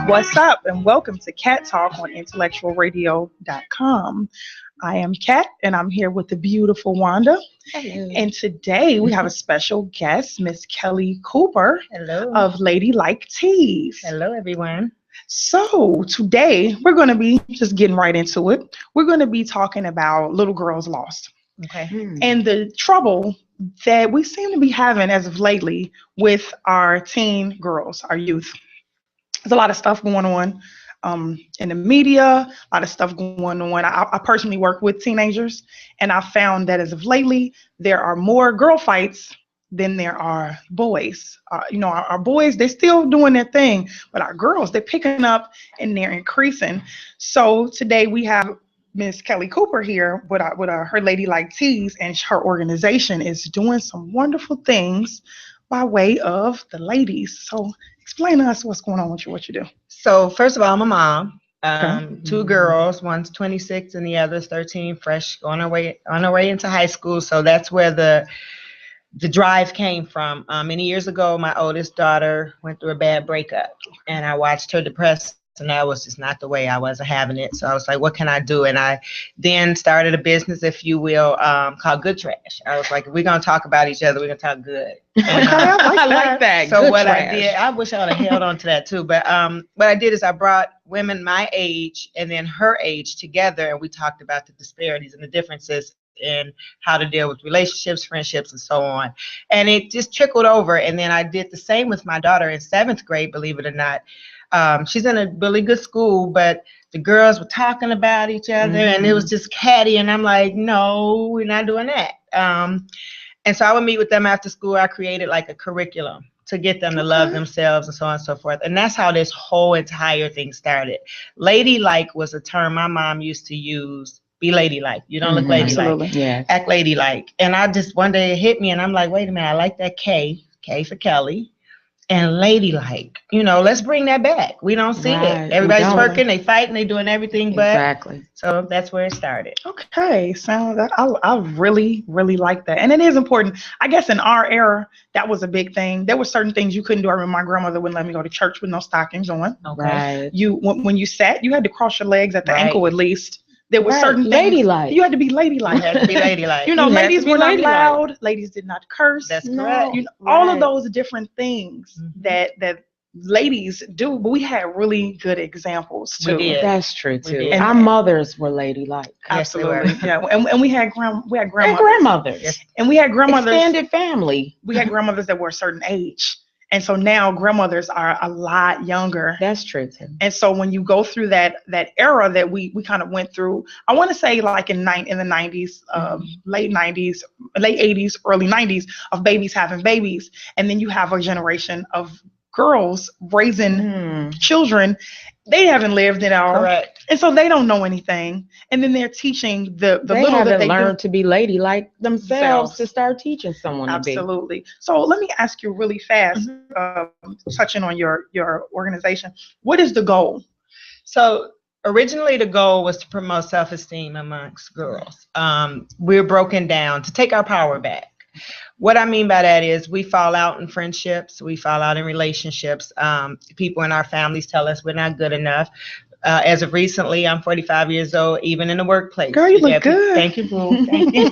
What's up, and welcome to Cat Talk on IntellectualRadio.com. I am Kat, and I'm here with the beautiful Wanda. Hello. And today we have a special guest, Miss Kelly Cooper. Hello. Of Ladylike Teas. Hello, everyone. So today we're going to be just getting right into it. We're going to be talking about little girls lost. Okay. And the trouble that we seem to be having as of lately with our teen girls, our youth. There's a lot of stuff going on in the media, a lot of stuff going on. I personally work with teenagers, and I found that as of lately, there are more girl fights than there are boys. Our boys, they're still doing their thing, but our girls, they're picking up and they're increasing. So today we have Miss Kelly Cooper here with her Ladylike Teas, and her organization is doing some wonderful things by way of the ladies. So explain to us what's going on with you, what you do. So first of all, I'm a mom. Okay. Two girls, one's 26 and the other's 13, fresh on her way into high school. So that's where the drive came from. Many years ago, my oldest daughter went through a bad breakup, and I watched her depressed, and that was just not the way I wasn't having it. So I was like, what can I do? And I then started a business, if you will, called Good Trash. I was like, if we're going to talk about each other, we're going to talk good. And, I like that. So Good what trash. I did, I wish I would have held on to that too. But what I did is I brought women my age and then her age together, and we talked about the disparities and the differences in how to deal with relationships, friendships, and so on. And it just trickled over. And then I did the same with my daughter in 7th grade, believe it or not. She's in a really good school, but the girls were talking about each other, and it was just catty. And I'm like, no, we're not doing that. And so I would meet with them after school. I created like a curriculum to get them to love themselves and so on and so forth. And that's how this whole entire thing started. Ladylike was a term my mom used to use. Be ladylike. You don't look ladylike. Yeah. Act ladylike. And I just, one day it hit me, and I'm like, wait a minute, I like that K for Kelly. And ladylike, let's bring that back. We don't see it. Everybody's working, they fighting, they doing everything, but exactly. So that's where it started. Okay, so I really, really like that, and it is important. I guess in our era, that was a big thing. There were certain things you couldn't do. I remember my grandmother wouldn't let me go to church with no stockings on. Okay. Right. When you sat, you had to cross your legs at the ankle at least. There were certain things. Ladylike. You had to be ladylike. You had to be ladylike. Ladies were not loud. Ladies did not curse. That's correct. All of those different things that ladies do, but we had really good examples too. We did. That's true too. And our mothers were ladylike. Absolutely. Yeah. And we had grandmothers. And grandmothers. Yes. And we had grandmothers. Extended family. We had grandmothers that were a certain age. And so now grandmothers are a lot younger. That's true too. And so when you go through that era that we kind of went through, I want to say like in the 90s, late 90s, late 80s, early 90s, of babies having babies. And then you have a generation of girls raising children. They haven't lived it all. Correct. And so they don't know anything. And then they're teaching the they little haven't that they learned to be ladylike themselves to start teaching someone to be. Absolutely. So let me ask you really fast, touching on your organization. What is the goal? So originally the goal was to promote self-esteem amongst girls. We're broken down to take our power back. What I mean by that is we fall out in friendships, we fall out in relationships. People in our families tell us we're not good enough. As of recently, I'm 45 years old, even in the workplace. Girl, you look good. Thank you, boo. Thank you.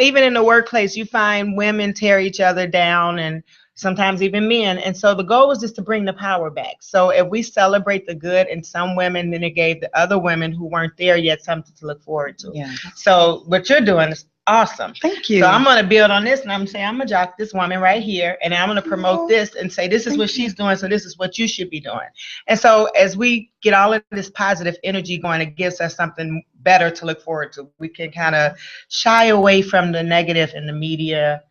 Even in the workplace, you find women tear each other down, and sometimes even men. And so the goal was just to bring the power back. So if we celebrate the good in some women, then it gave the other women who weren't there yet something to look forward to. Yeah. So what you're doing is awesome. Thank you. So I'm going to build on this, and I'm saying I'm going to jock this woman right here, and I'm going to promote this and say this is what she's doing, so this is what you should be doing. And so as we get all of this positive energy going, it gives us something better to look forward to. We can kind of shy away from the negative in the media.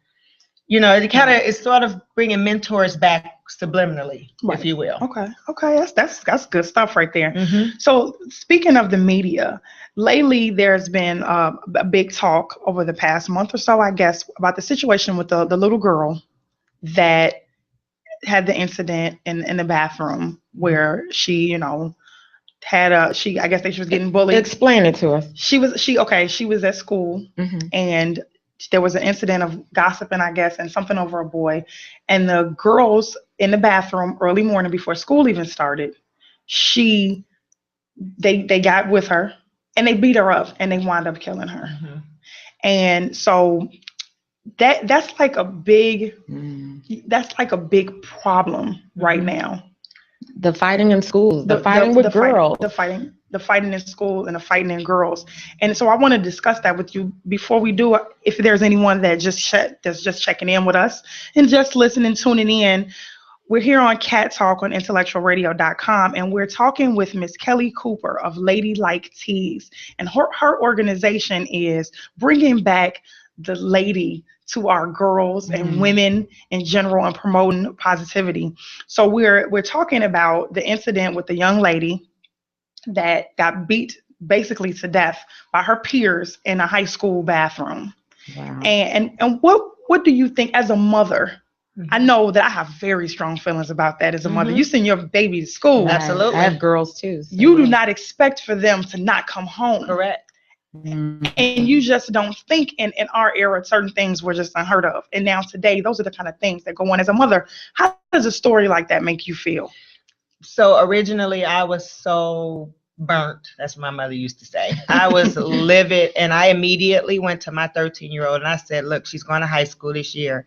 It's sort of bringing mentors back subliminally, if you will. Okay, that's good stuff right there. So speaking of the media, lately there's been a big talk over the past month or so, I guess, about the situation with the little girl that had the incident in the bathroom where she, I guess she was getting bullied. Explain it to us. She was at school and there was an incident of gossiping, I guess, and something over a boy. And the girls in the bathroom early morning before school even started they got with her and they beat her up and they wound up killing her. Mm-hmm. And so that's like a big problem right now. The fighting in schools, the fighting with girls, the fighting in school and the fighting in girls. And so I want to discuss that with you before we do. If there's anyone that's just checking in with us and just listening, tuning in, we're here on Cat Talk on IntellectualRadio.com, and we're talking with Miss Kelly Cooper of Ladylike Tees, and her organization is bringing back the lady to our girls and women in general and promoting positivity. So we're talking about the incident with the young lady that got beat basically to death by her peers in a high school bathroom. Wow. And what do you think as a mother? I know that I have very strong feelings about that as a mother. You send your baby to school. Absolutely. I have girls too. So You do not expect for them to not come home. Correct. And you just don't think in our era, certain things were just unheard of. And now today, those are the kind of things that go on as a mother. How does a story like that make you feel? So originally I was so burnt. That's what my mother used to say. I was livid, and I immediately went to my 13-year-old and I said, look, she's going to high school this year.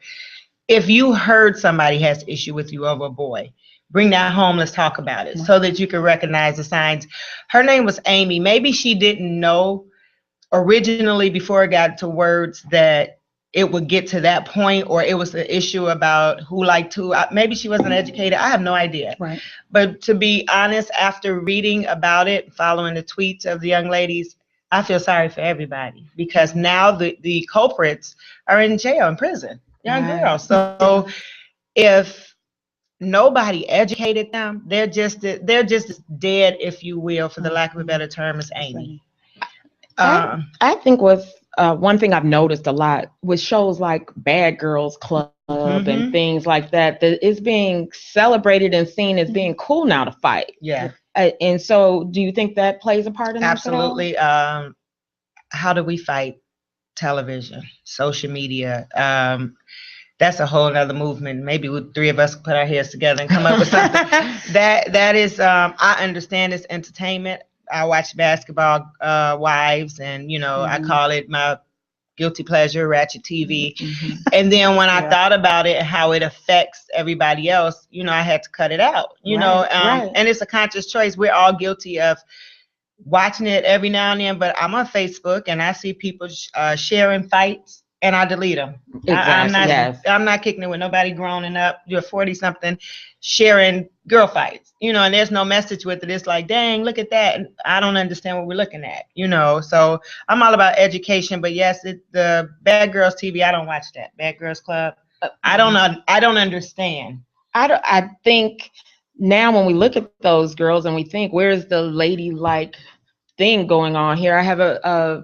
If you heard somebody has issue with you over a boy, bring that home. Let's talk about it so that you can recognize the signs. Her name was Amy. Maybe she didn't know originally before it got to words that it would get to that point, or it was an issue about who liked who. Maybe she wasn't educated. I have no idea. Right. But to be honest, after reading about it, following the tweets of the young ladies, I feel sorry for everybody, because now the culprits are in jail, in prison. Young girls. So if nobody educated them, they're just as dead, if you will, for the lack of a better term, as Amy. I think one thing I've noticed a lot with shows like Bad Girls Club and things like that is being celebrated and seen as being cool now to fight. Yeah. And so do you think that plays a part in that? Absolutely. How do we fight? Television, social media. That's a whole nother movement. Maybe three of us could put our heads together and come up with something. That is, I understand it's entertainment. I watch Basketball Wives, and I call it my guilty pleasure, Ratchet TV. And then when I thought about it and how it affects everybody else, I had to cut it out. And it's a conscious choice. We're all guilty of watching it every now and then, but I'm on Facebook and I see people sharing fights, and I delete them. Exactly. I'm not kicking it with nobody growing up. You're 40-something sharing girl fights, and there's no message with it. It's like, dang, look at that. And I don't understand what we're looking at, So I'm all about education. But yes, the Bad Girls TV, I don't watch that. Bad Girls Club, I don't understand. I think now when we look at those girls and we think, where's the ladylike thing going on here? I have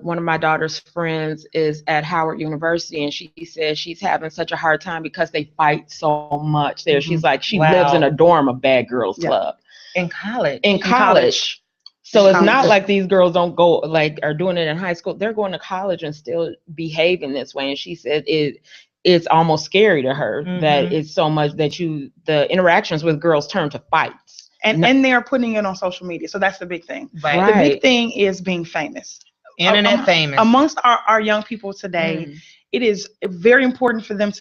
one of my daughter's friends is at Howard University, and she says she's having such a hard time because they fight so much there. She's like, she lives in a dorm of Bad Girls Club. In college. So it's not like these girls don't go, are doing it in high school. They're going to college and still behaving this way. And she said it's almost scary to her that it's so much that the interactions with girls turn to fights. And they're putting it on social media. So that's the big thing. Right. The big thing is being famous. Internet famous. Amongst our young people today, it is very important for them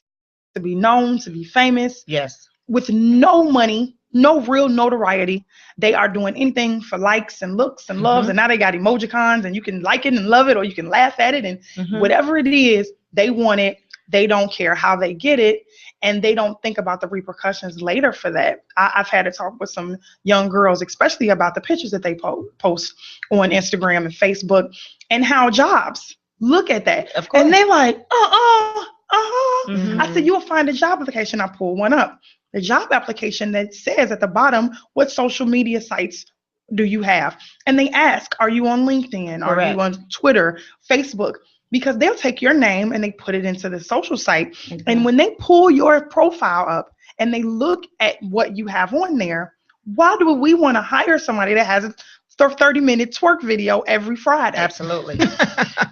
to be known, to be famous. Yes. With no money, no real notoriety. They are doing anything for likes and looks and loves. And now they got emojicons, and you can like it and love it, or you can laugh at it. And whatever it is, they want it. They don't care how they get it, and they don't think about the repercussions later for that. I've had to talk with some young girls, especially about the pictures that they post on Instagram and Facebook, and how jobs look at that. Of course. And they're like, I said, you'll find a job application. I pull one up. The job application that says at the bottom, what social media sites do you have? And they ask, are you on LinkedIn? Correct. Are you on Twitter, Facebook? Because they'll take your name and they put it into the social site. And when they pull your profile up and they look at what you have on there, why do we want to hire somebody that has a 30-minute twerk video every Friday? Absolutely.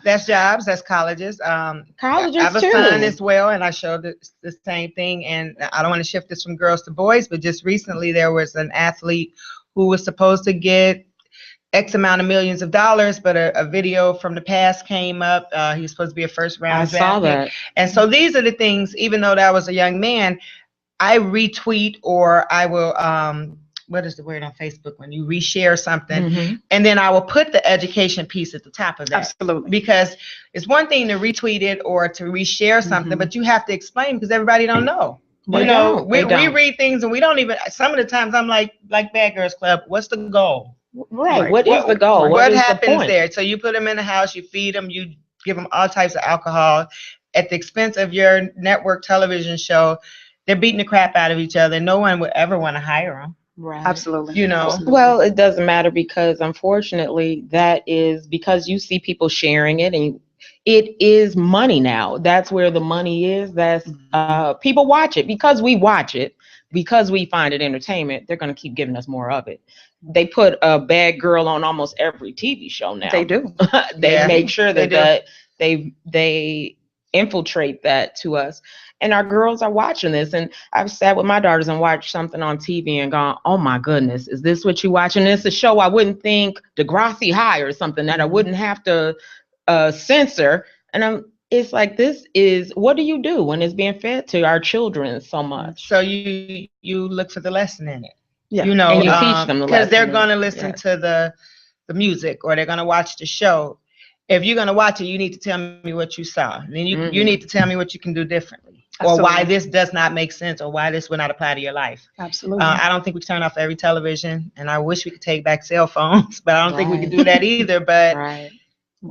That's jobs, that's colleges. Colleges I have a too. son as well, and I showed the same thing. And I don't want to shift this from girls to boys, but just recently there was an athlete who was supposed to get X amount of millions of dollars, but a video from the past came up. He was supposed to be a first round draft pick. And so these are the things, even though that was a young man, I retweet or I will, what is the word on Facebook when you reshare something? And then I will put the education piece at the top of that. Absolutely. Because it's one thing to retweet it or to reshare something, but you have to explain because everybody don't know. We read things and we don't even, some of the times I'm like Bad Girls Club, what's the goal? Right. What is the goal? What happens there? So you put them in the house, you feed them, you give them all types of alcohol at the expense of your network television show. They're beating the crap out of each other. No one would ever want to hire them. Right. Absolutely. Well, it doesn't matter because unfortunately that is because you see people sharing it and it is money now. That's where the money is. That's people watch it because we watch it. Because we find it entertainment, they're going to keep giving us more of it. They put a bad girl on almost every TV show now. They do. They make sure that they infiltrate that to us. And our girls are watching this. And I've sat with my daughters and watched something on TV and gone, oh my goodness, is this what you're watching? It's a show I wouldn't think Degrassi High or something that I wouldn't have to censor. And it's like, this is, what do you do when it's being fed to our children so much? So you look for the lesson in it. Yeah. You know, and you teach them the lesson. Because they're going to listen to the music or they're going to watch the show. If you're going to watch it, you need to tell me what you saw. And then you need to tell me what you can do differently. Absolutely. Or why this does not make sense or why this will not apply to your life. Absolutely. I don't think we can turn off every television. And I wish we could take back cell phones, but I don't think we can do that either. But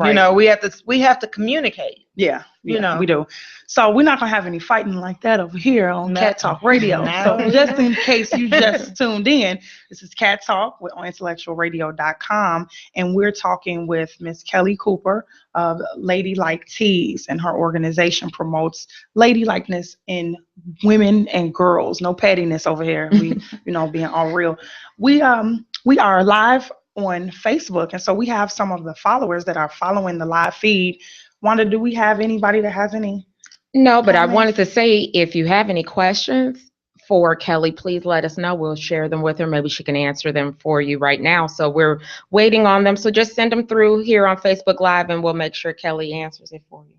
you know, we have to communicate. Yeah, you know, we do. So we're not gonna have any fighting like that over here on Cat Talk Radio. So just in case you just tuned in, this is Cat Talk on IntellectualRadio.com, and we're talking with Miss Kelly Cooper of Ladylike Tees, and her organization promotes ladylikeness in women and girls. No pettiness over here. We, being all real. We are live on Facebook, and so we have some of the followers that are following the live feed. Wanda, do we have anybody that has any? No, but comments? I wanted to say, if you have any questions for Kelly, please let us know. We'll share them with her. Maybe she can answer them for you right now. So we're waiting on them. So just send them through here on Facebook Live, and we'll make sure Kelly answers it for you.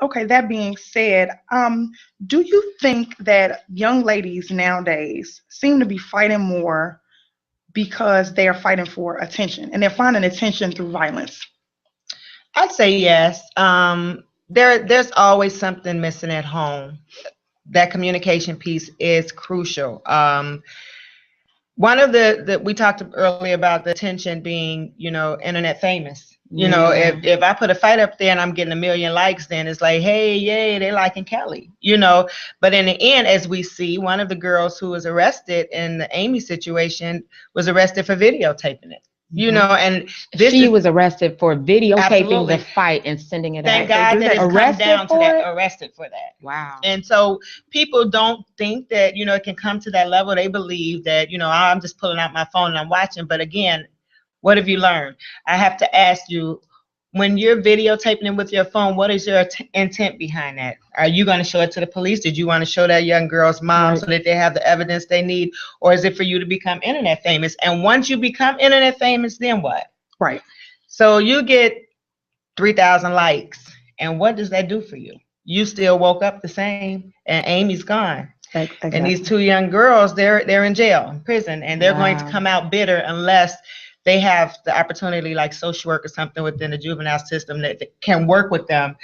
Okay. That being said, do you think that young ladies nowadays seem to be fighting more because they are fighting for attention, and they're finding attention through violence? I'd say yes. There's always something missing at home. That communication piece is crucial. One of the we talked earlier about the attention being, internet famous. If I put a fight up there and I'm getting 1 million likes, then it's like, hey, yay, they liking Kelly, But in the end, as we see, one of the girls who was arrested in the Amy situation was arrested for videotaping it. And she was arrested for videotaping the fight and sending it Thank out. God that it's come down to that, arrested for that. Wow. And so people don't think that, it can come to that level. They believe that, I'm just pulling out my phone and I'm watching. But again, what have you learned? I have to ask you, when you're videotaping it with your phone, what is your intent behind that? Are you going to show it to the police? Did you want to show that young girl's mom so that they have the evidence they need? Or is it for you to become internet famous? And once you become internet famous, then what? Right. So you get 3,000 likes. And what does that do for you? You still woke up the same, and Amy's gone. Exactly. And these two young girls, they're in jail, in prison, and they're going to come out bitter unless they have the opportunity, like social work or something within the juvenile system that can work with them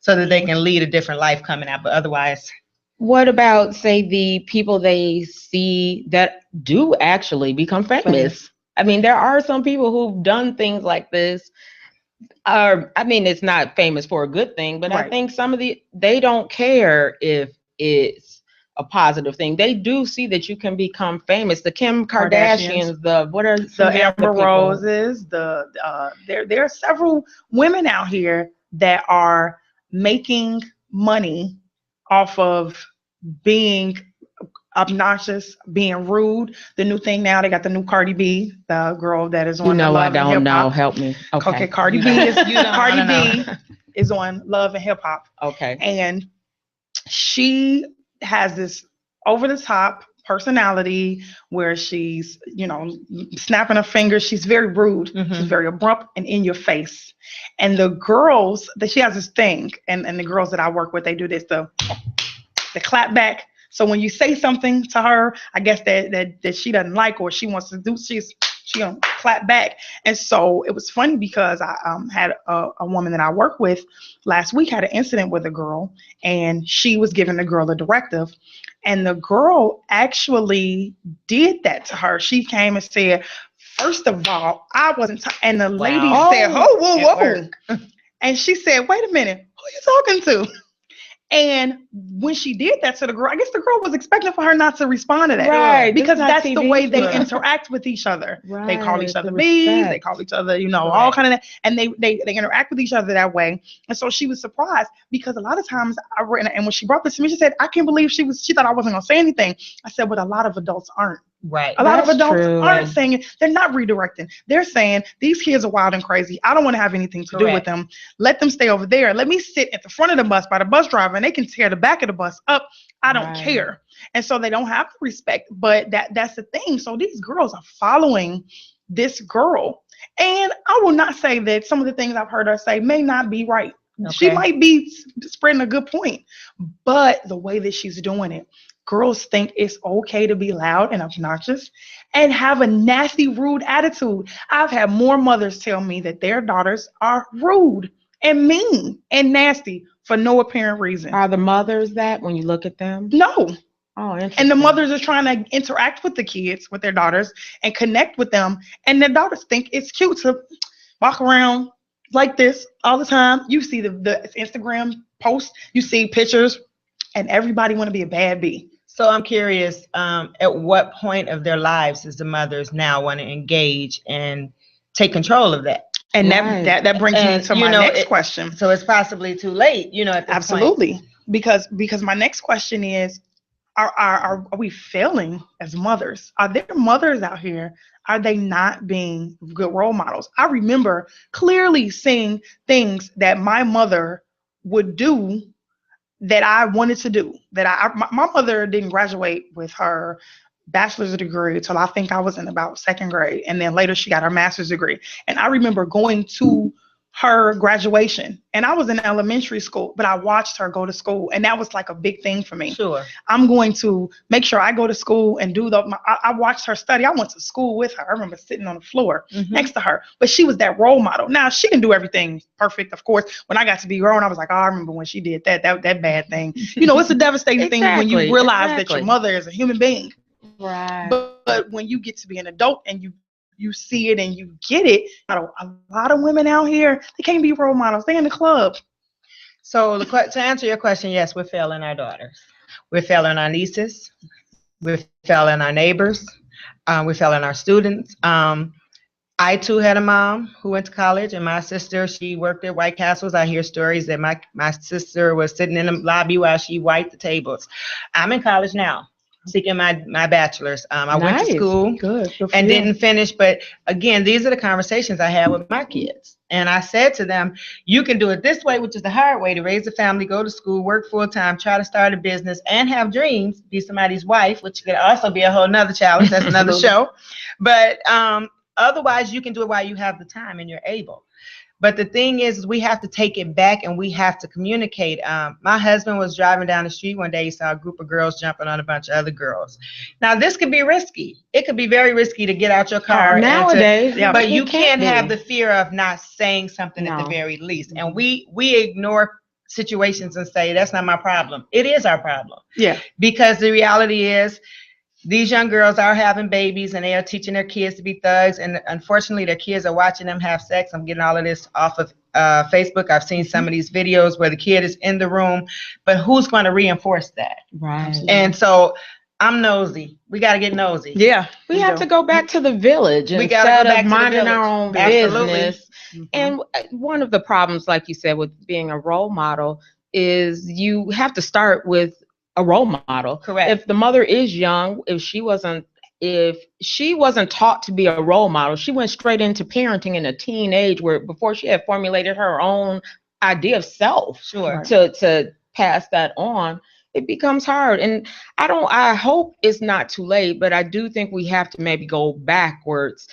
so that they can lead a different life coming out. But otherwise. What about, say, the people they see that do actually become famous? I mean, there are some people who've done things like this. It's not famous for a good thing, but I think they don't care if it's a positive thing. They do see that you can become famous. The Kim Kardashians, the Amber Roses, there are several women out here that are making money off of being obnoxious, being rude. The new thing now, they got the new Cardi B, the girl that is on Love and Hip Hop. Help me. Okay, Cardi B is Cardi B is on Love and Hip Hop. Okay. And she has this over the top personality where she's, snapping her fingers. She's very rude. She's very abrupt and in your face. And the girls, that she has this thing, and the girls that I work with, they do this, the clap back. So when you say something to her, I guess that she doesn't like or she wants to do, she gonna clap back. And so it was funny because I had a woman that I work with last week had an incident with a girl, and she was giving the girl a directive, and the girl actually did that to her. She came and said, first of all, I wasn't, and the lady said, oh, whoa. And she said, wait a minute, who are you talking to? And when she did that to the girl, I guess the girl was expecting for her not to respond to that. Right. Because that's the way they interact with each other. Right. They call each other bees. They call each other, all kind of that. And they interact with each other that way. And so she was surprised because a lot of times and when she brought this to me, she said, I can't believe she thought I wasn't going to say anything. I said, but a lot of adults aren't. Right. A lot of adults aren't saying it. They're not redirecting. They're saying, these kids are wild and crazy. I don't want to have anything to do with them. Let them stay over there. Let me sit at the front of the bus by the bus driver, and they can tear the back of the bus up. I don't care. And so they don't have the respect. But that's the thing. So these girls are following this girl. And I will not say that some of the things I've heard her say may not be right. Okay. She might be spreading a good point. But the way that she's doing it, girls think it's okay to be loud and obnoxious and have a nasty, rude attitude. I've had more mothers tell me that their daughters are rude and mean and nasty for no apparent reason. Are the mothers that when you look at them? No. Oh, interesting. And the mothers are trying to interact with the kids, with their daughters, and connect with them. And their daughters think it's cute to walk around like this all the time. You see the Instagram posts, you see pictures, and everybody want to be a bad bee. So I'm curious, at what point of their lives does the mothers now want to engage and take control of that? And that brings me to my next question. So it's possibly too late, at this Absolutely. point. Because my next question is, are we failing as mothers? Are there mothers out here? Are they not being good role models? I remember clearly seeing things that my mother would do that I wanted to do. That my mother didn't graduate with her bachelor's degree until I think I was in about second grade. And then later she got her master's degree. And I remember going to her graduation, and I was in elementary school, but I watched her go to school, and that was like a big thing for me. Sure. I'm going to make sure I go to school and do I watched her study. I went to school with her. I remember sitting on the floor next to her, but she was that role model. Now she didn't do everything perfect, of course. When I got to be grown, I was like, oh, I remember when she did that bad thing. It's a devastating thing when you realize that your mother is a human being. Right. But when you get to be an adult and you see it and you get it, a lot of women out here, they can't be role models. They're in the club. So to answer your question, yes, we're failing our daughters. We're failing our nieces. We're failing our neighbors. We're failing our students. I too had a mom who went to college, and my sister, she worked at White Castles. I hear stories that my sister was sitting in the lobby while she wiped the tables. I'm in college now, seeking my bachelor's. I went to school and didn't finish. But again, these are the conversations I had with my kids. And I said to them, you can do it this way, which is the hard way, to raise a family, go to school, work full time, try to start a business, and have dreams, be somebody's wife, which could also be a whole nother challenge. That's another show. But otherwise, you can do it while you have the time and you're able. But the thing is, we have to take it back and we have to communicate. My husband was driving down the street one day. He saw a group of girls jumping on a bunch of other girls. Now, this could be risky. It could be very risky to get out your car nowadays. But you can't have the fear of not saying something at the very least. And we ignore situations and say, that's not my problem. It is our problem. Yeah. Because the reality is, these young girls are having babies and they are teaching their kids to be thugs. And unfortunately, their kids are watching them have sex. I'm getting all of this off of Facebook. I've seen some of these videos where the kid is in the room, but who's going to reinforce that? Right. And so I'm nosy. We got to get nosy. Yeah. We have to go back to the village instead of minding our own business. And one of the problems, like you said, with being a role model is you have to start with a role model. Correct. If the mother is young, if she wasn't taught to be a role model, she went straight into parenting in a teenage where before she had formulated her own idea of self. Sure. To pass that on. it becomes hard. And I hope it's not too late, but I do think we have to maybe go backwards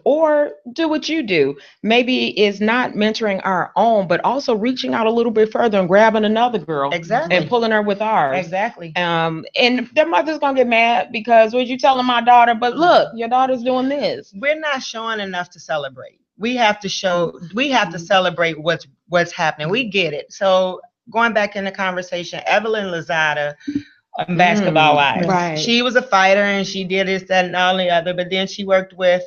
or do what you do. Maybe it's not mentoring our own, but also reaching out a little bit further and grabbing another girl and pulling her with ours. Exactly. And their mother's gonna get mad because what you telling my daughter, but look, your daughter's doing this. We're not showing enough to celebrate. We have to celebrate what's happening. We get it. So going back in the conversation, Evelyn Lozada, Basketball Wives. Right. She was a fighter and she did this, that, and all the other, but then she worked with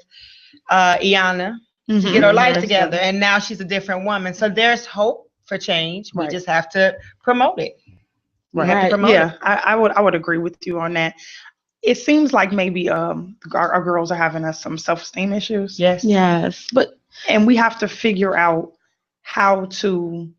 Iyanla to get her life together, and now she's a different woman. So there's hope for change. We just have to promote it. I would agree with you on that. It seems like maybe our girls are having some self-esteem issues. Yes. And we have to figure out how to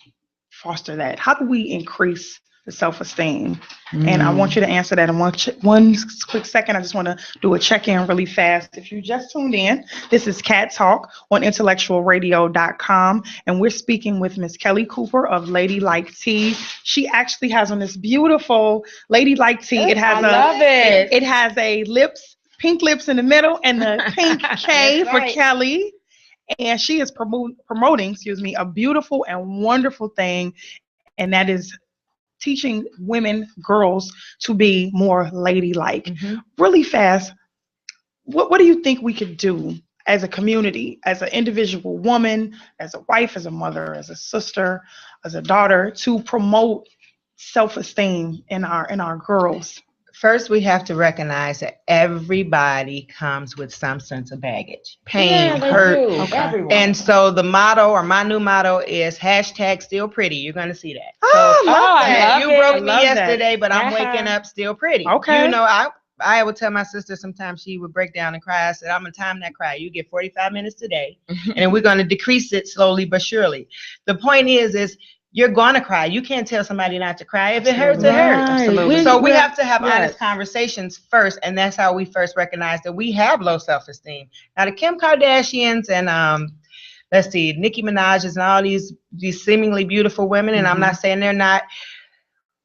foster that. How do we increase the self-esteem? And I want you to answer that in one quick second. I just want to do a check-in really fast. If you just tuned in, this is Cat Talk on IntellectualRadio.com, and we're speaking with Miss Kelly Cooper of Ladylike Tea. She actually has on this beautiful Ladylike Tea. I love it. It has pink lips in the middle, and the pink K for Kelly. And she is promoting, a beautiful and wonderful thing, and that is teaching girls to be more ladylike. Really fast, what do you think we could do as a community, as an individual woman, as a wife, as a mother, as a sister, as a daughter, to promote self-esteem in our girls? First, we have to recognize that everybody comes with some sense of baggage, pain, hurt. And so the motto, or my new motto, is #still pretty. You're going to see that. You broke me yesterday, but I'm waking up still pretty. Okay. I would tell my sister sometimes, she would break down and cry. I said, I'm going to time that cry. You get 45 minutes today, and then we're going to decrease it slowly but surely. The point is you're going to cry. You can't tell somebody not to cry. If it hurts, it hurts. Absolutely. So we have to have honest conversations first, and that's how we first recognize that we have low self-esteem. Now, the Kim Kardashians and Nicki Minaj's and all these seemingly beautiful women, and I'm not saying they're not.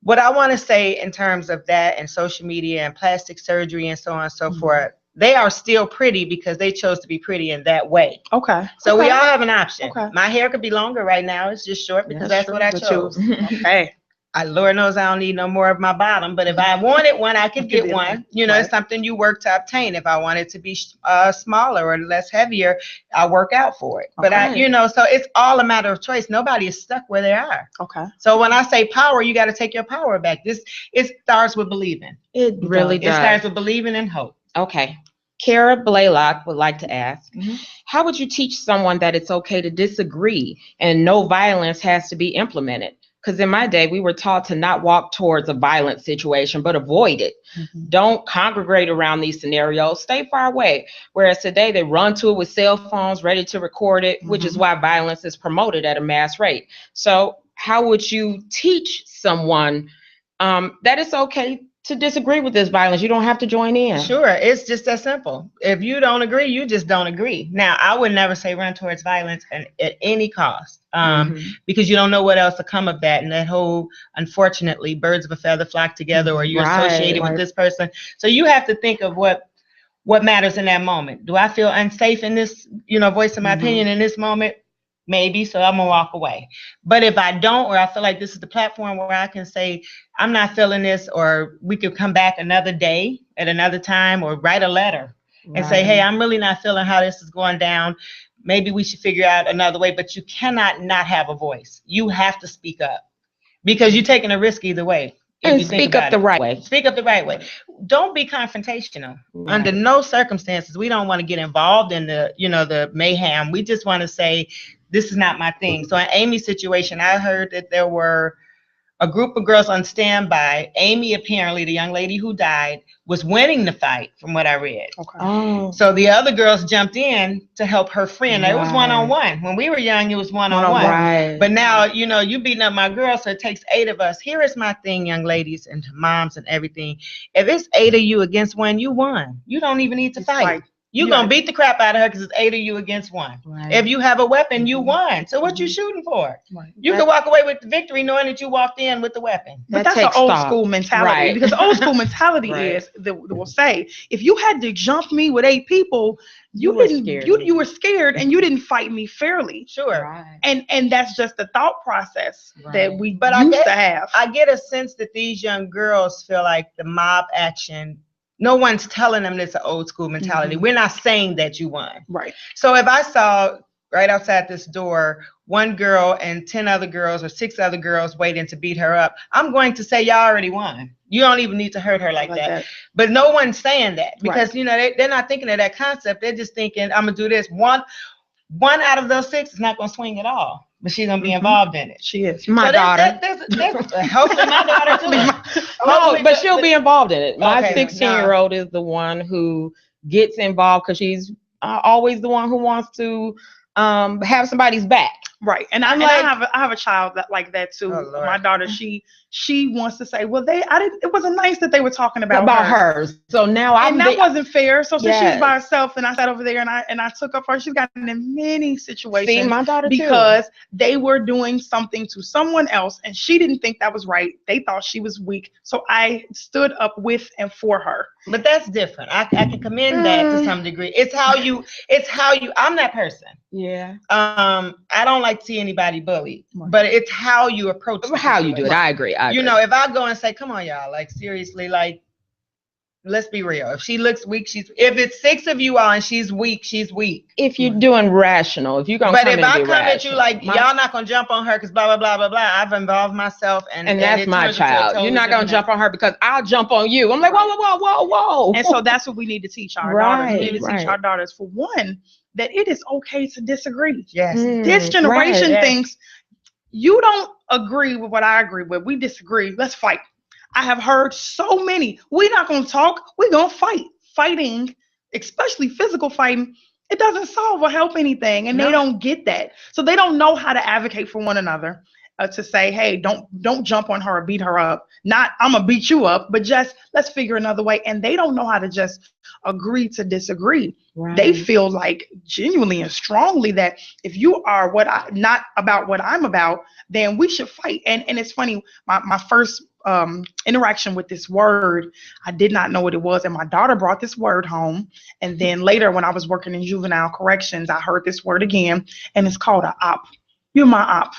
What I want to say in terms of that and social media and plastic surgery and so on and so forth, they are still pretty because they chose to be pretty in that way. Okay. So we all have an option. Okay. My hair could be longer right now. It's just short because that's what I chose. Okay. Lord knows I don't need no more of my bottom, but if I wanted one, I could get one. It's something you work to obtain. If I wanted to be smaller or less heavier, I work out for it. But so it's all a matter of choice. Nobody is stuck where they are. Okay. So when I say power, you got to take your power back. It starts with believing. It really does. It starts with believing and hope. Okay. Kara Blaylock would like to ask, how would you teach someone that it's okay to disagree and no violence has to be implemented? Because in my day, we were taught to not walk towards a violent situation, but avoid it. Don't congregate around these scenarios. Stay far away. Whereas today, they run to it with cell phones ready to record it, which is why violence is promoted at a mass rate. So how would you teach someone that it's okay to disagree with this violence? You don't have to join in. Sure, it's just that simple. If you don't agree, you just don't agree. Now, I would never say run towards violence at any cost, because you don't know what else will come of that. And that whole, unfortunately, birds of a feather flock together, or you're associated with this person. So you have to think of what matters in that moment. Do I feel unsafe in this, voicing my opinion in this moment? Maybe, so I'm gonna walk away. But if I don't, or I feel like this is the platform where I can say, I'm not feeling this, or we could come back another day at another time, or write a letter and say, hey, I'm really not feeling how this is going down. Maybe we should figure out another way, but you cannot not have a voice. You have to speak up, because you're taking a risk either way. And speak up the right way. Speak up the right way. Don't be confrontational. Under no circumstances. We don't want to get involved in the mayhem. We just want to say, this is not my thing. So in Amy's situation, I heard that there were a group of girls on standby. Amy, apparently, the young lady who died, was winning the fight, from what I read. Okay. Oh. So the other girls jumped in to help her friend. It was one-on-one. When we were young, it was one-on-one. Right. But now, you beating up my girl, so it takes 8 of us. Here is my thing, young ladies and moms and everything. If it's 8 of you against 1, you won. You don't even need to fight. You're going to beat the crap out of her because it's 8 of you against 1. Right. If you have a weapon, you won. So what you shooting for? Right. You can walk away with the victory knowing that you walked in with the weapon. But that's an old school mentality. Right. Because the old school mentality is that will say, if you had to jump me with 8 people, you were scared and you didn't fight me fairly. Sure. Right. And that's just the thought process that we to have. I get a sense that these young girls feel like the mob action, no one's telling them it's an old school mentality. We're not saying that you won. Right. So if I saw right outside this door, 1 girl and 10 other girls or 6 other girls waiting to beat her up, I'm going to say y'all already won. You don't even need to hurt her like that. But no one's saying that because, they're not thinking of that concept. They're just thinking, I'm going to do this. One out of those 6 is not going to swing at all, but she's going to be involved in it. She is. My daughter. Hopefully my daughter too. But she'll be involved in it. My 16-year-old is the one who gets involved because she's always the one who wants to have somebody's back. Right. And I have a child like that too. Oh, my daughter, she wants to say, well, it wasn't nice that they were talking about hers. So now that wasn't fair. So since she's by herself and I sat over there and I took up her, she's gotten in many situations. See, my daughter because they were doing something to someone else and she didn't think that was right. They thought she was weak. So I stood up with and for her. But that's different. I can commend that to some degree. It's how you I'm that person. Yeah. I don't like to see anybody bullied, but it's how you approach it. How you do it. I agree. If I go and say, come on, y'all, like seriously, like, let's be real. If she looks weak, if it's 6 of you all and she's weak, she's weak. If you're doing rational, if you're going to come But if I come at you like, y'all not going to jump on her because blah, blah, blah, blah, blah, I've involved myself. And that's my child. You're not going to jump on her because I'll jump on you. I'm like, whoa. And so that's what we need to teach our daughters. We need to teach our daughters, for one, that it is okay to disagree. Yes. This generation thinks you don't agree with what I agree with. We disagree. Let's fight. I have heard so many. We're not going to talk. We're going to fight. Fighting, especially physical fighting, it doesn't solve or help anything. And they don't get that. So they don't know how to advocate for one another. To say, hey, don't jump on her or beat her up. Not, I'm going to beat you up, but just let's figure another way. And they don't know how to just agree to disagree. Right. They feel like genuinely and strongly that if you are not about what I'm about, then we should fight. And it's funny, my first interaction with this word, I did not know what it was. And my daughter brought this word home. And then later when I was working in juvenile corrections, I heard this word again, and it's called an op. You're my op.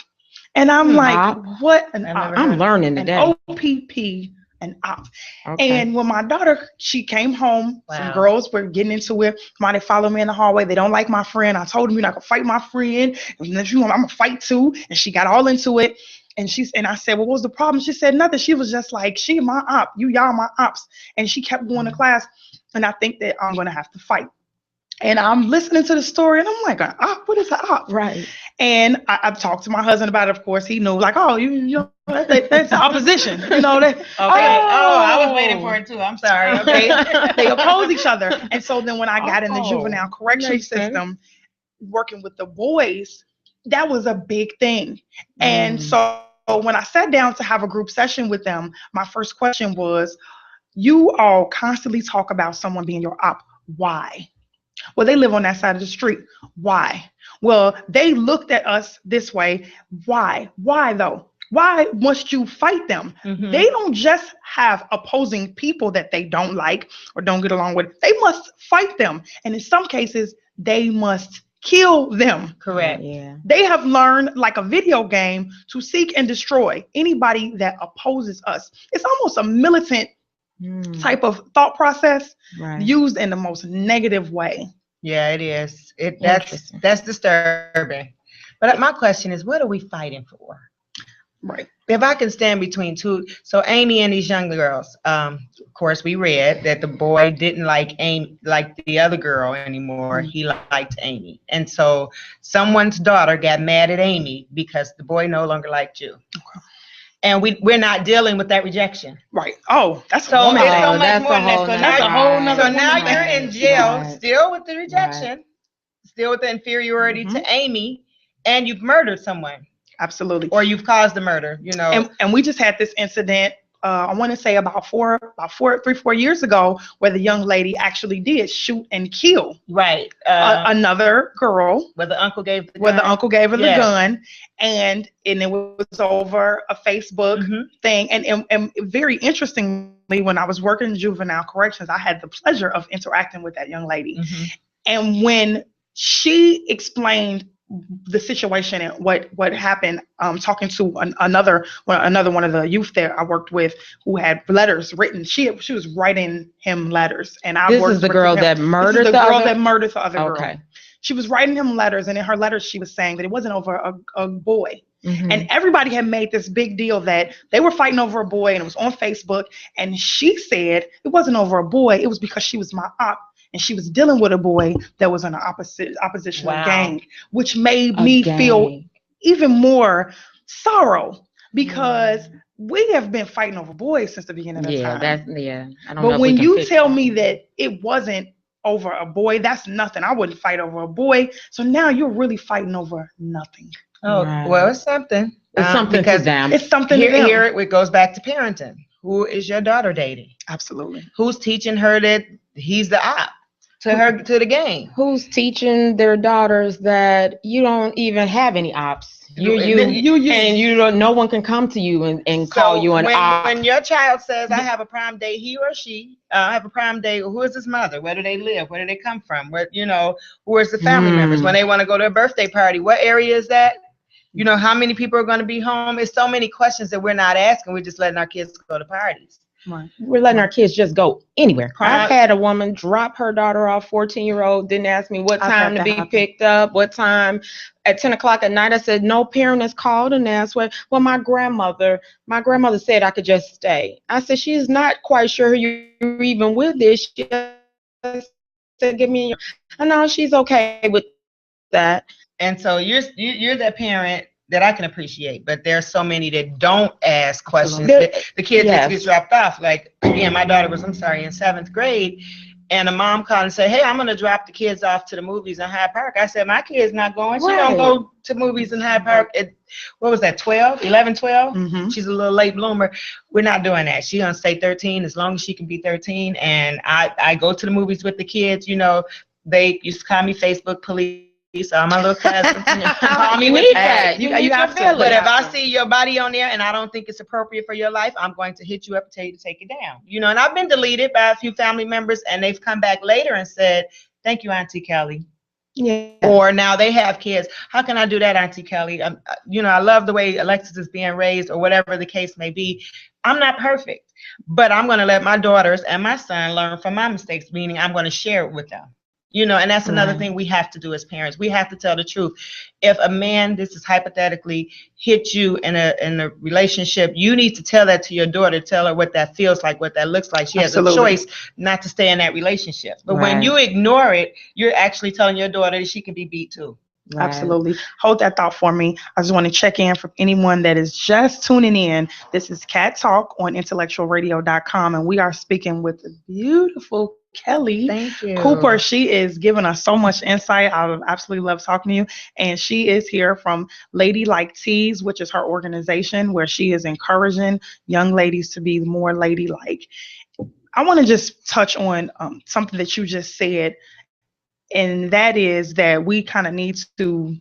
And I'm like, what an op? I'm learning today. An OPP, an op. Okay. And when my daughter, she came home, some girls were getting into it. They follow me in the hallway. They don't like my friend. I told them, you're not going to fight my friend. And if you want, I'm going to fight too. And she got all into it. And I said, well, what was the problem? She said nothing. She was just like, she my op. Y'all my ops. And she kept going to class. And I think that I'm going to have to fight. And I'm listening to the story, and I'm like, an op? What is an op? Right. And I've talked to my husband about it. Of course, he knew, like, oh, you know, that's opposition. You know that. Okay. I was waiting for it too. I'm sorry. Okay. They oppose each other. And so then when I got in the juvenile correction system, working with the boys, that was a big thing. And so when I sat down to have a group session with them, my first question was, you all constantly talk about someone being your op. Why? Well, they live on that side of the street. Why? Well, they looked at us this way. Why? Why though? Why must you fight them? Mm-hmm. They don't just have opposing people that they don't like or don't get along with. They must fight them. And in some cases, they must kill them. Correct. Yeah. They have learned, like a video game, to seek and destroy anybody that opposes us. It's almost a militant type of thought process, used in the most negative way. Yeah, it is. That's disturbing. But my question is, what are we fighting for? Right. If I can stand between two, so Amy and these young girls, of course, we read that the boy didn't like Amy, like the other girl anymore. Mm-hmm. He liked Amy. And so someone's daughter got mad at Amy because the boy no longer liked you. Okay. And we're not dealing with that rejection. Right. Oh, that's so much more than that. That's a whole nother. So now you're in jail, still with the rejection, still with the inferiority to Amy, and you've murdered someone. Absolutely. Or you've caused the murder, you know. And we just had this incident I want to say about 4 years ago, where the young lady actually did shoot and kill Right. another girl. Where the uncle gave the Where gun. the uncle gave her the Yes. gun, and it was over a Facebook thing. And very interestingly, when I was working in juvenile corrections, I had the pleasure of interacting with that young lady. And when she explained the situation and what happened, talking to another one of the youth that I worked with who had letters written. She was writing him letters, and I This worked is the with girl him. that murdered This is the girl other? that murdered the other girl. Okay. She was writing him letters, and in her letters she was saying that it wasn't over a boy. Mm-hmm. And everybody had made this big deal that they were fighting over a boy, and it was on Facebook. And she said it wasn't over a boy, it was because she was my op, and she was dealing with a boy that was in an oppositional gang, which made me feel even more sorrow, because we have been fighting over boys since the beginning of time. I don't know. But when you tell me that it wasn't over a boy, that's nothing. I wouldn't fight over a boy. So now you're really fighting over nothing. Oh, well, it's something. It's something to them. It's something to them. Here it goes back to parenting. Who is your daughter dating? Absolutely. Who's teaching her that he's the op to the game? Who's teaching their daughters that you don't even have any ops? You and you don't. No one can come to you and call you an op. When your child says, "I have a prime day," he or she have a prime day. Who is his mother? Where do they live? Where do they come from? Where's the family members? When they want to go to a birthday party, what area is that? How many people are going to be home? It's so many questions that we're not asking. We're just letting our kids go to parties. Right. We're letting our kids just go anywhere. I've had a woman drop her daughter off, 14-year-old, didn't ask me what time to be picked up, what time. At 10 o'clock at night, I said, no parent has called and asked, well, my grandmother said I could just stay. I said, she is not quite sure you're even with this. She just said, give me your, I know she's okay with that. And so you're that parent that I can appreciate, but there's so many that don't ask questions. The kids just get dropped off. Like, again, my daughter was, in 7th grade, and a mom called and said, hey, I'm going to drop the kids off to the movies in Hyde Park. I said, my kid's not going. She don't go to movies in Hyde Park. What was that, 12? She's a little late bloomer. We're not doing that. She's going to stay 13 as long as she can be 13. And I go to the movies with the kids. They used to call me Facebook police. So my little cousin. You need that. You have to. But if I see your body on there and I don't think it's appropriate for your life, I'm going to hit you up and tell you to take it down. And I've been deleted by a few family members, and they've come back later and said, thank you, Auntie Kelly. Yeah. Or now they have kids. How can I do that, Auntie Kelly? I love the way Alexis is being raised, or whatever the case may be. I'm not perfect, but I'm going to let my daughters and my son learn from my mistakes, meaning I'm going to share it with them. And that's another thing we have to do as parents. We have to tell the truth. If a man, this is hypothetically, hit you in a relationship, you need to tell that to your daughter. Tell her what that feels like, what that looks like. She has a choice not to stay in that relationship. But when you ignore it, you're actually telling your daughter that she can be beat too. Right. Absolutely. Hold that thought for me. I just want to check in for anyone that is just tuning in. This is Cat Talk on IntellectualRadio.com, and we are speaking with the beautiful Kelly Cooper. She is giving us so much insight. I absolutely love talking to you. And she is here from Ladylike Tees, which is her organization where she is encouraging young ladies to be more ladylike. I want to just touch on something that you just said, and that is that we kind of need to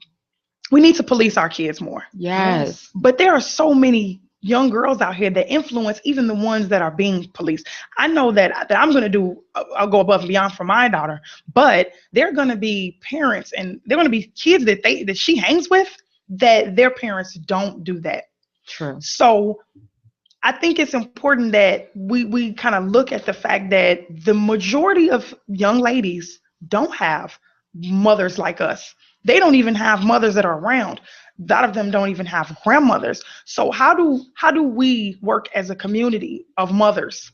police our kids more. Yes. But there are so many young girls out here that influence even the ones that are being policed. I know that I'm going to I'll go above and beyond for my daughter, but there are going to be parents and there are going to be kids that she hangs with that their parents don't do that. True. So I think it's important that we kind of look at the fact that the majority of young ladies don't have mothers like us. They don't even have mothers that are around. A lot of them don't even have grandmothers. So how do we work as a community of mothers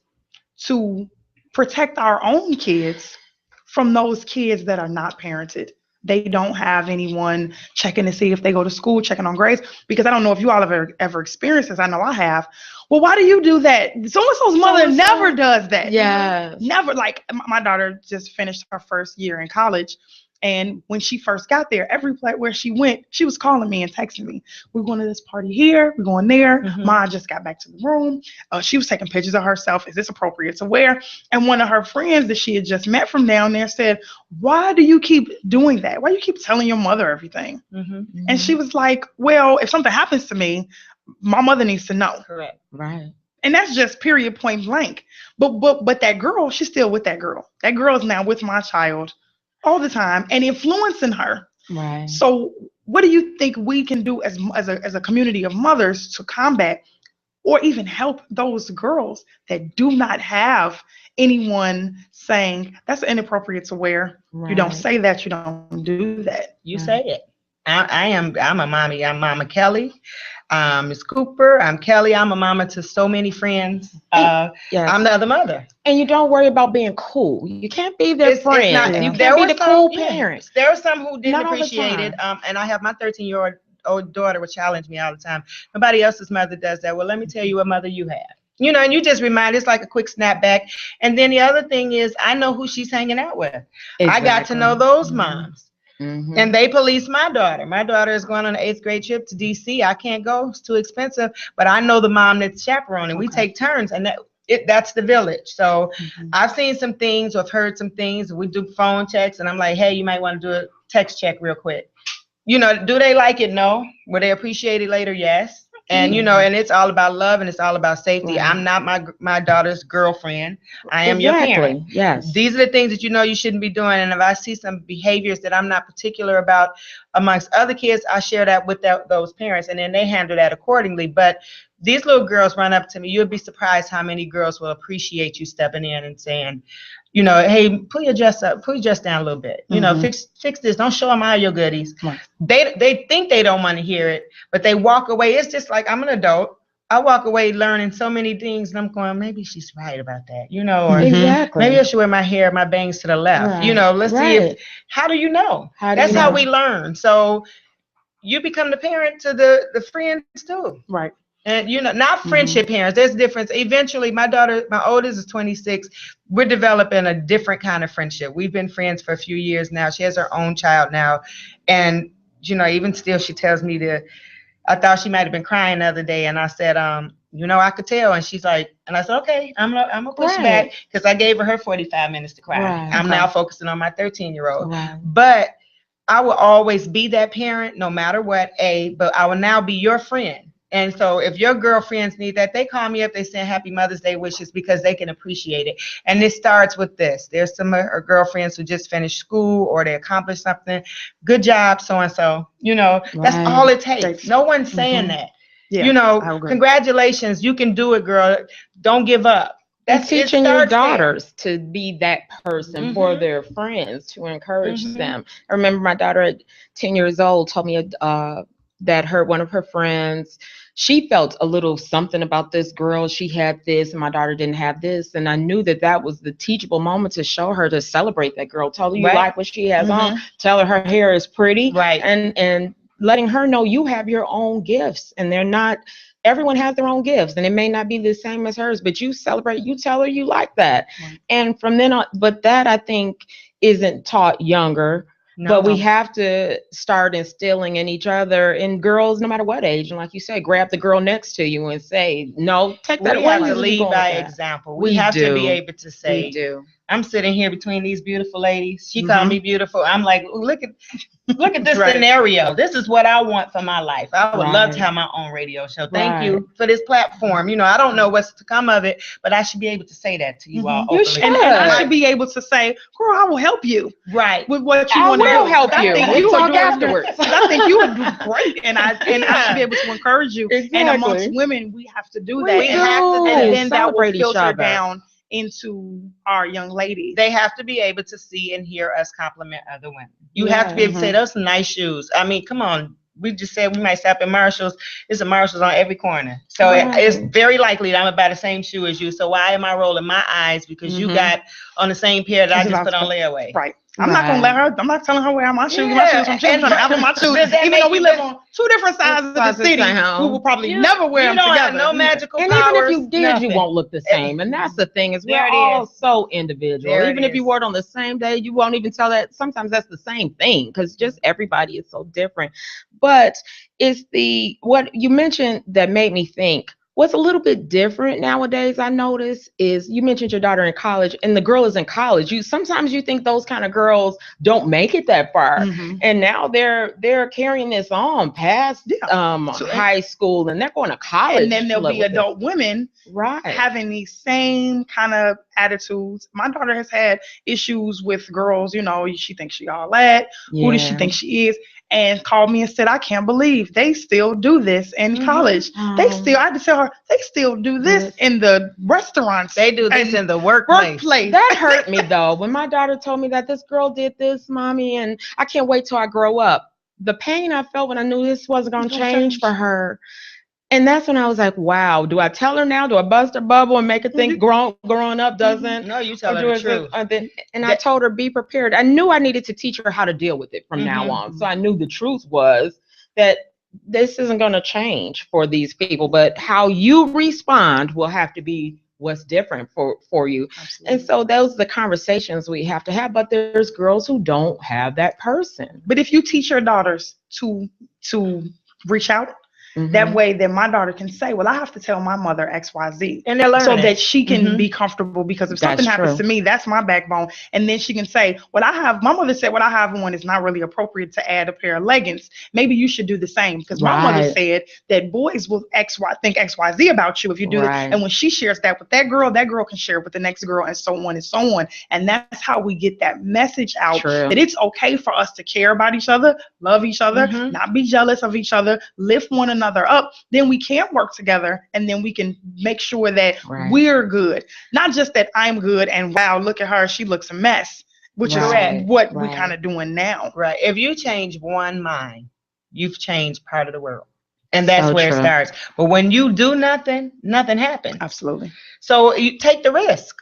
to protect our own kids from those kids that are not parented? They don't have anyone checking to see if they go to school, checking on grades, because I don't know if you all have ever experienced this. I know I have. Well, why do you do that? So-and-so's mother never does that. Yeah. Never. Like my daughter just finished her first year in college, And when she first got there, every place where she went, she was calling me and texting me. We're going to this party here. We're going there. Ma just got back to the room. She was taking pictures of herself. Is this appropriate to wear? And one of her friends that she had just met from down there said, why do you keep doing that? Why do you keep telling your mother everything? And she was like, well, if something happens to me, my mother needs to know. Correct. Right. And that's just period, point blank. But that girl, she's still with that girl. That girl is now with my child all the time and influencing her. Right. So what do you think we can do as a community of mothers to combat or even help those girls that do not have anyone saying that's inappropriate to wear? Right. You don't say that, you don't do that. You say it. I'm a mommy. I'm Mama Kelly. Miss Cooper. I'm Kelly. I'm a mama to so many friends. Yes. I'm the other mother. And you don't worry about being cool. You can't be their friend. You There can't be were the cool some, parents. There were some who didn't Not all the appreciate it. time. And I have my 13-year-old daughter would challenge me all the time. Nobody else's mother does that. Well, let me tell you what mother you have. You know, and you just remind, it's like a quick snapback. And then the other thing is, I know who she's hanging out with. Exactly. I got to know those moms. And they police my daughter. My daughter is going on an 8th grade trip to DC. I can't go. It's too expensive. But I know the mom that's chaperoning. We take turns. And that's the village. So I've seen some things, or I've heard some things. We do phone checks. And I'm like, hey, you might want to do a text check real quick. You know, do they like it? No. Will they appreciate it later? Yes. And, you know, and it's all about love and it's all about safety. Right. I'm not my daughter's girlfriend. I am your parent. Yes. These are the things that you know you shouldn't be doing. And if I see some behaviors that I'm not particular about amongst other kids, I share that with those parents, and then they handle that accordingly. But these little girls run up to me. You'll be surprised how many girls will appreciate you stepping in and saying, you know, hey, pull your dress up, pull your dress down a little bit. You know, fix this. Don't show them all your goodies. Right. They think they don't want to hear it, but they walk away. It's just like, I'm an adult. I walk away learning so many things, and I'm going, maybe she's right about that, you know, or maybe I should wear my bangs to the left. Right. You know, let's see if, how do you know? That's how we learn. So you become the parent to the friends too. Right. And, you know, not friendship parents. There's a difference. Eventually, my oldest is 26. We're developing a different kind of friendship. We've been friends for a few years now. She has her own child now. And, you know, even still, she tells me I thought she might have been crying the other day. And I said, you know, I could tell. And she's like, and I said, okay, I'm gonna push back, because I gave her 45 minutes to cry. Right. I'm now focusing on my 13-year-old. Right. But I will always be that parent no matter what, but I will now be your friend. And so if your girlfriends need that, they call me up, they send happy Mother's Day wishes, because they can appreciate it. And this starts with this. There's some of her girlfriends who just finished school or they accomplished something. Good job, so-and-so. You know, that's all it takes. No one's saying that. Yeah, you know, congratulations, you can do it, girl. Don't give up. That's teaching your daughters to be that person for their friends, to encourage them. I remember my daughter at 10 years old told me that one of her friends, she felt a little something about this girl. She had this and my daughter didn't have this. And I knew that was the teachable moment to show her, to celebrate that girl. Tell her you like what she has on. Tell her hair is pretty. Right. And letting her know you have your own gifts, and everyone has their own gifts, and it may not be the same as hers, but you celebrate, you tell her you like that. Right. And from then on, but that I think isn't taught younger. But we have to start instilling in each other, in girls, no matter what age. And like you said, grab the girl next to you and say, no, take that away. We have to lead by example. We have to be able to say, I'm sitting here between these beautiful ladies. She called me beautiful. I'm like, look at this scenario. This is what I want for my life. I would love to have my own radio show. Thank you for this platform. You know, I don't know what's to come of it, but I should be able to say that to you all. You should. And I should be able to say, girl, I will help you. Right. With what you want to do. I will help you. We'll talk afterwards. I think you would do great. And I should be able to encourage you. Exactly. And amongst women, we have to do that. And then that will filter down into our young ladies. They have to be able to see and hear us compliment other women. You have to be able to say, those are nice shoes. I mean, come on. We just said we might stop at Marshall's. There's a Marshall's on every corner. So it's very likely that I'm going to buy the same shoe as you. So why am I rolling my eyes because you got on the same pair that I just put on layaway? Right. I'm not gonna let her. I'm not telling her where my shoes. My shoes from shoes. I'm trying to have on my shoes. Even though we live on two different sides of the city, we will probably never wear them together. Have no magical and powers. even if you did, nothing. you won't look the same. And that's the thing is There we're it all is. so individual. There it Even if you is. wore it on the same day, you won't even tell that. Sometimes that's the same thing because just everybody is so different. But it's what you mentioned that made me think. What's a little bit different nowadays, I notice, is you mentioned your daughter in college, and the girl is in college. Sometimes you think those kind of girls don't make it that far, and now they're carrying this on past high school, and they're going to college. And then there'll be adult women having these same kind of attitudes. My daughter has had issues with girls. She thinks she all that. Who does she think she is? And called me and said, I can't believe they still do this in college. I had to tell her, they still do this in the restaurants. They do this in the workplace. That hurt me though. When my daughter told me that this girl did this, mommy, and I can't wait till I grow up. The pain I felt when I knew this wasn't going to change for her. And that's when I was like, wow, do I tell her now? Do I bust her bubble and make her think growing up doesn't? No, you tell her the truth. And I told her, be prepared. I knew I needed to teach her how to deal with it from now on. So I knew the truth was that this isn't going to change for these people, but how you respond will have to be what's different for you. Absolutely. And so those are the conversations we have to have, but there's girls who don't have that person. But if you teach your daughters to reach out, that way then my daughter can say, well, I have to tell my mother XYZ. And they're learning. So that she can be comfortable, because if something happens to me, that's my backbone. And then she can say, my mother said what I have on is not really appropriate to add a pair of leggings. Maybe you should do the same. Because my mother said that boys will think XYZ about you if you do that. And when she shares that with that girl can share it with the next girl, and so on and so on. And that's how we get that message out that it's okay for us to care about each other, love each other, not be jealous of each other, lift one another up. Then we can work together, and then we can make sure that we're good. Not just that I'm good and wow, look at her, she looks a mess, which is what we're kind of doing now. Right. If you change one mind, you've changed part of the world. And that's where it starts. But when you do nothing happens. Absolutely. So you take the risk.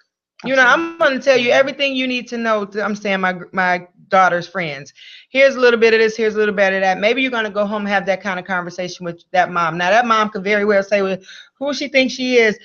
I'm going to tell you everything you need to know to understand my daughter's friends. Here's a little bit of this, here's a little bit of that. Maybe you're going to go home and have that kind of conversation with that mom. Now, that mom could very well say, well, who she thinks she is.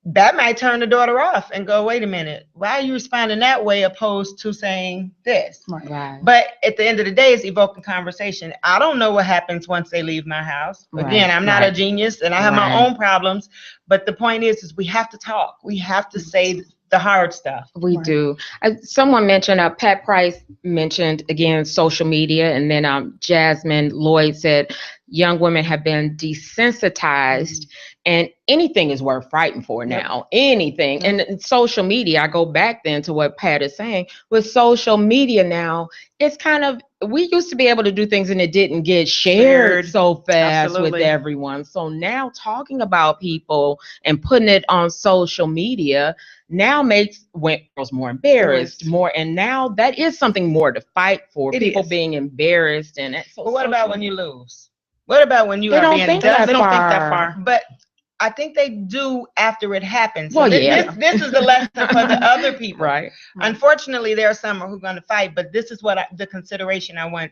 That might turn the daughter off and go, wait a minute, why are you responding that way opposed to saying this? Right. But at the end of the day, it's evoking conversation. I don't know what happens once they leave my house. Again, I'm not a genius and I have my own problems. But the point is we have to talk. We have to say the hard stuff. We do. Someone mentioned, Pat Price mentioned, again, social media. And then Jasmine Lloyd said, young women have been desensitized and anything is worth fighting for now. Anything. And social media, I go back then to what Pat is saying, with social media now, it's kind of, we used to be able to do things and it didn't get shared so fast with everyone. So now talking about people and putting it on social media now makes girls more embarrassed, and now that is something more to fight for. People being embarrassed. And so what about when you lose? What about when you they are don't being think done? They don't think that far. But I think they do after it happens. So this is the lesson for the other people. Right. Unfortunately, there are some who are going to fight, but this is what the consideration I want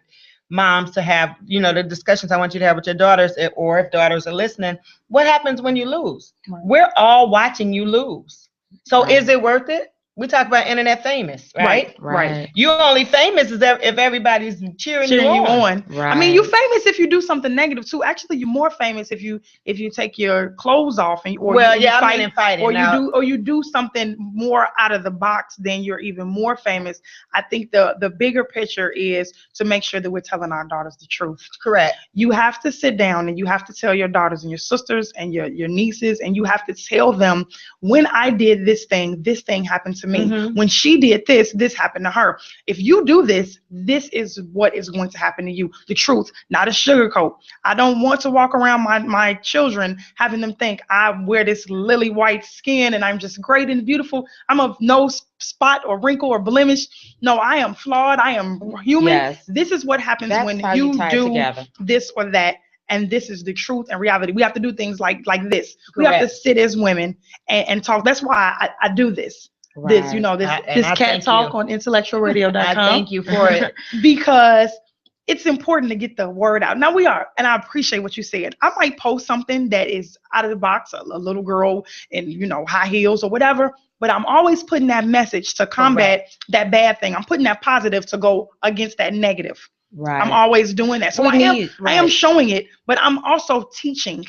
moms to have, the discussions I want you to have with your daughters, or if daughters are listening. What happens when you lose? We're all watching you lose. So is it worth it? We talk about internet famous, right? Right. You're only famous if everybody's cheering you on. Right. I mean, you're famous if you do something negative too. Actually, you're more famous if you take your clothes off and you do something more out of the box. Then you're even more famous. I think the bigger picture is to make sure that we're telling our daughters the truth. Correct. You have to sit down and you have to tell your daughters and your sisters and your nieces, and you have to tell them, when I did this thing happened to me. When she did this happened to her. If you do this is what is going to happen to you. The truth, not a sugarcoat. I don't want to walk around my children having them think I wear this lily white skin and I'm just great and beautiful. I'm of no spot or wrinkle or blemish. No, I am flawed. I am human. Yes. This is what happens when you do this or that. And this is the truth and reality. We have to do things like this. Correct. We have to sit as women and talk. That's why I do this. this, you know, this cat talk on IntellectualRadio.com. I thank you for it. Because it's important to get the word out. Now and I appreciate what you said. I might post something that is out of the box, a little girl in, you know, high heels or whatever, but I'm always putting that message to combat that bad thing. I'm putting that positive to go against that negative. Right. I'm always doing that. So I am showing it, but I'm also teaching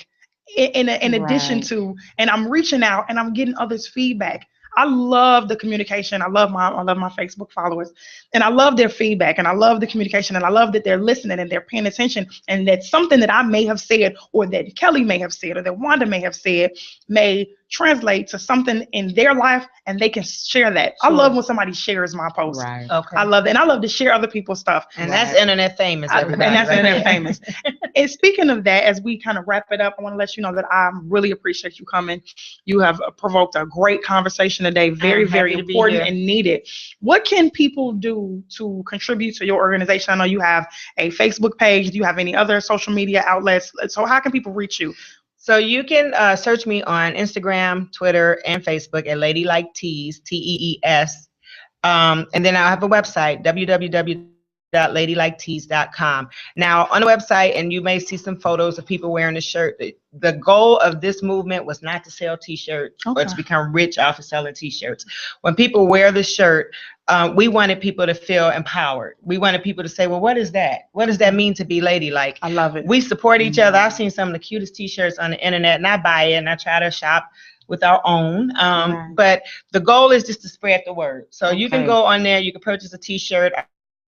in addition to, and I'm reaching out and I'm getting others' feedback. I love the communication. I love my Facebook followers, and I love their feedback, and I love the communication, and I love that they're listening and they're paying attention, and that something that I may have said, or that Kelly may have said, or that Wanda may have said, may translate to something in their life, and they can share that. Sure. I love when somebody shares my post. Right. Okay. I love that, and I love to share other people's stuff. And that's internet famous, everybody. And that's internet famous. And speaking of that, as we kind of wrap it up, I want to let you know that I really appreciate you coming. You have provoked a great conversation today, very, very important and needed. What can people do to contribute to your organization? I know you have a Facebook page. Do you have any other social media outlets? So how can people reach you? So you can search me on Instagram, Twitter, and Facebook at Ladylike Tees, TEES. And then I have a website, www.ladyliketees.com. Now, on the website, and you may see some photos of people wearing the shirt. The goal of this movement was not to sell T-shirts or to become rich off of selling T-shirts. When people wear the shirt, we wanted people to feel empowered. We wanted people to say, well, what is that? What does that mean to be ladylike? I love it. We support each other. I've seen some of the cutest T-shirts on the internet, and I buy it, and I try to shop with our own. But the goal is just to spread the word. So you can go on there. You can purchase a T-shirt.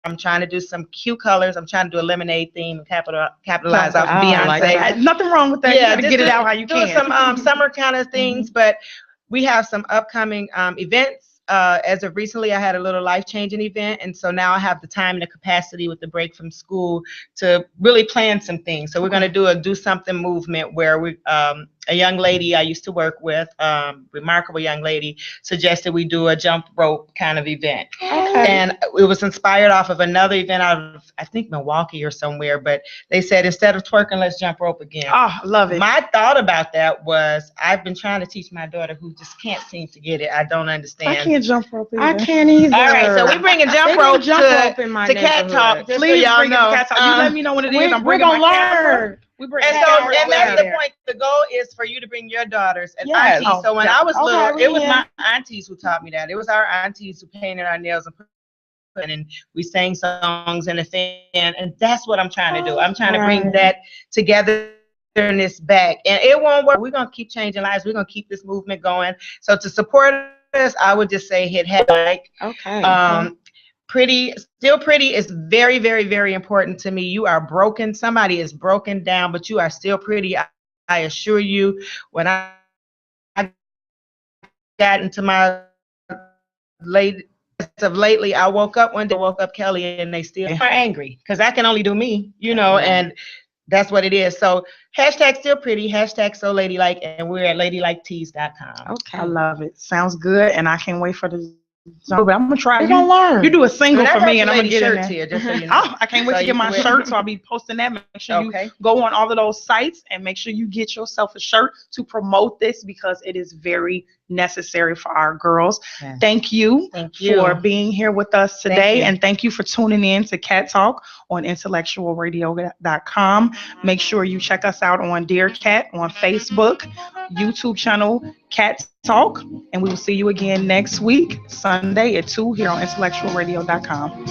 I'm trying to do some cute colors. I'm trying to do a lemonade theme and capitalize off Beyonce. Like nothing wrong with that. Yeah, you gotta get it out how you can. Some summer kind of things, but we have some upcoming events. As of recently, I had a little life-changing event, and so now I have the time and the capacity with the break from school to really plan some things. So we're going to do a Do Something movement where we, a young lady I used to work with, remarkable young lady, suggested we do a jump rope kind of event. And it was inspired off of another event out of, I think, Milwaukee or somewhere, but they said, instead of twerking, let's jump rope again. Oh, I love it. My thought about that was, I've been trying to teach my daughter who just can't seem to get it. I don't understand. I can't jump rope either. I can't either. All right, so we bring a jump rope to Cat Talk. Please bring it to Cat Talk. You let me know when it is. We're going to learn. And that's the point. The goal is for you to bring your daughters and aunties. So when I was little, it was my aunties who taught me that. It was our aunties who painted our nails and we sang songs and a thing. And that's what I'm trying to do. I'm trying to bring that togetherness back. And it won't work. We're going to keep changing lives. We're going to keep this movement going. So to support us, I would just say hit like. Still pretty is very, very, very important to me. You are broken. Somebody is broken down, but you are still pretty. I assure you, when I got into my lately, I woke up one day, Kelly, and they still are angry because I can only do me, and that's what it is. So hashtag still pretty, hashtag so ladylike, and we're at ladyliketees.com. Okay. I love it. Sounds good. And I can't wait for the but I'm gonna try. We're gonna learn. You do a single for me, and I'm gonna get in there. Here, just so you know. I can't wait to get my shirt, so I'll be posting that. Make sure you go on all of those sites and make sure you get yourself a shirt to promote this because it is very necessary for our girls. Yeah. Thank you for being here with us today, and thank you for tuning in to Cat Talk on IntellectualRadio.com. Make sure you check us out on Dear Cat on Facebook, YouTube channel Cat Talk, and we will see you again next week, Sunday at 2 here on IntellectualRadio.com.